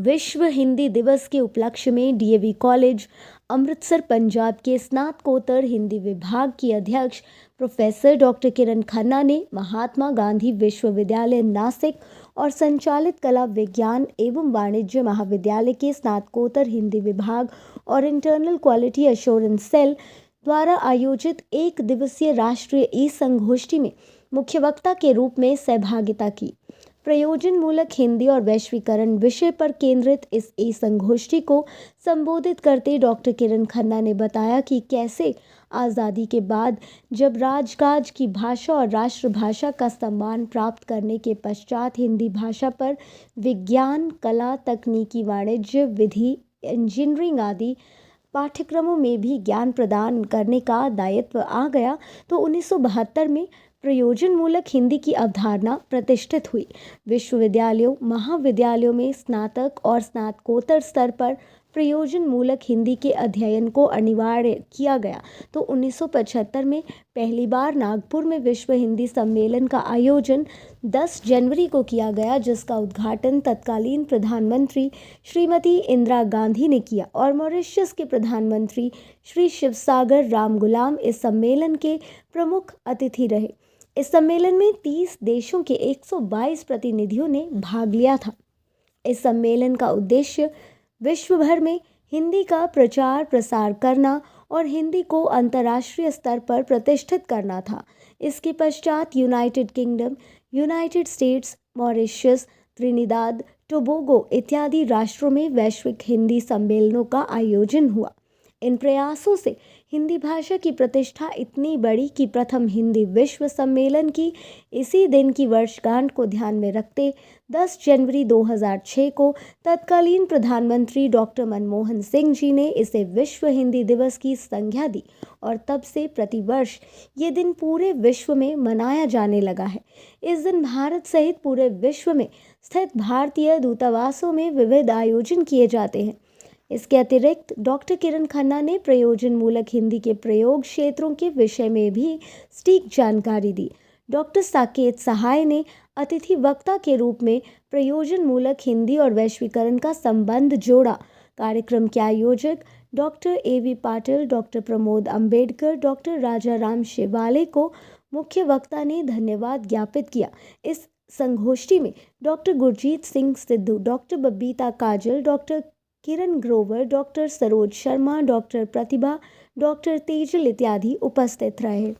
विश्व हिंदी दिवस के उपलक्ष्य में डीएवी कॉलेज अमृतसर पंजाब के स्नातकोत्तर हिंदी विभाग की अध्यक्ष प्रोफेसर डॉक्टर किरण खन्ना ने महात्मा गांधी विश्वविद्यालय नासिक और संचालित कला विज्ञान एवं वाणिज्य महाविद्यालय के स्नातकोत्तर हिंदी विभाग और इंटरनल क्वालिटी एश्योरेंस सेल द्वारा आयोजित एक दिवसीय राष्ट्रीय ई संगोष्ठी में मुख्य वक्ता के रूप में सहभागिता की। प्रयोजन मूलक हिंदी और वैश्वीकरण विषय पर केंद्रित इस ई संगोष्ठी को संबोधित करते डॉक्टर किरण खन्ना ने बताया कि कैसे आज़ादी के बाद जब राजकाज की भाषा और राष्ट्रभाषा का सम्मान प्राप्त करने के पश्चात हिंदी भाषा पर विज्ञान, कला, तकनीकी, वाणिज्य, विधि, इंजीनियरिंग आदि पाठ्यक्रमों में भी ज्ञान प्रदान करने का दायित्व आ गया तो 1972 में प्रयोजन मूलक हिंदी की अवधारणा प्रतिष्ठित हुई। विश्वविद्यालयों, महाविद्यालयों में स्नातक और स्नातकोत्तर स्तर पर प्रयोजन मूलक हिंदी के अध्ययन को अनिवार्य किया गया तो 1975 में पहली बार नागपुर में विश्व हिंदी सम्मेलन का आयोजन 10 जनवरी को किया गया, जिसका उद्घाटन तत्कालीन प्रधानमंत्री श्रीमती इंदिरा गांधी ने किया और मॉरिशस के प्रधानमंत्री श्री शिवसागर रामगुलाम इस सम्मेलन के प्रमुख अतिथि रहे। इस सम्मेलन में 30 देशों के 122 प्रतिनिधियों ने भाग लिया था। इस सम्मेलन का उद्देश्य विश्व भर में हिंदी का प्रचार प्रसार करना और हिंदी को अंतर्राष्ट्रीय स्तर पर प्रतिष्ठित करना था। इसके पश्चात United kingdom, United states, Mauritius, Trinidad, Tobago इत्यादि राष्ट्रों में वैश्विक हिंदी सम्मेलनों का आयोजन हुआ। इन प्रयासों से हिंदी भाषा की प्रतिष्ठा इतनी बढ़ी कि प्रथम हिंदी विश्व सम्मेलन की इसी दिन की वर्षगांठ को ध्यान में रखते 10 जनवरी 2006 को तत्कालीन प्रधानमंत्री डॉक्टर मनमोहन सिंह जी ने इसे विश्व हिंदी दिवस की संज्ञा दी और तब से प्रतिवर्ष ये दिन पूरे विश्व में मनाया जाने लगा है। इस दिन भारत सहित पूरे विश्व में स्थित भारतीय दूतावासों में विविध आयोजन किए जाते हैं। इसके अतिरिक्त डॉक्टर किरण खन्ना ने प्रयोजन मूलक हिंदी के प्रयोग क्षेत्रों के विषय में भी सटीक जानकारी दी। डॉक्टर साकेत सहाय ने अतिथि वक्ता के रूप में प्रयोजन मूलक हिंदी और वैश्वीकरण का संबंध जोड़ा। कार्यक्रम के आयोजक डॉक्टर एवी पाटिल, डॉक्टर प्रमोद अंबेडकर, डॉक्टर राजा राम शेवाले को मुख्य वक्ता ने धन्यवाद ज्ञापित किया। इस संगोष्ठी में डॉक्टर गुरजीत सिंह सिद्धू, डॉक्टर बबीता काजल, डॉक्टर किरण ग्रोवर, डॉक्टर सरोज शर्मा, डॉक्टर प्रतिभा, डॉक्टर तेजल इत्यादि उपस्थित रहे।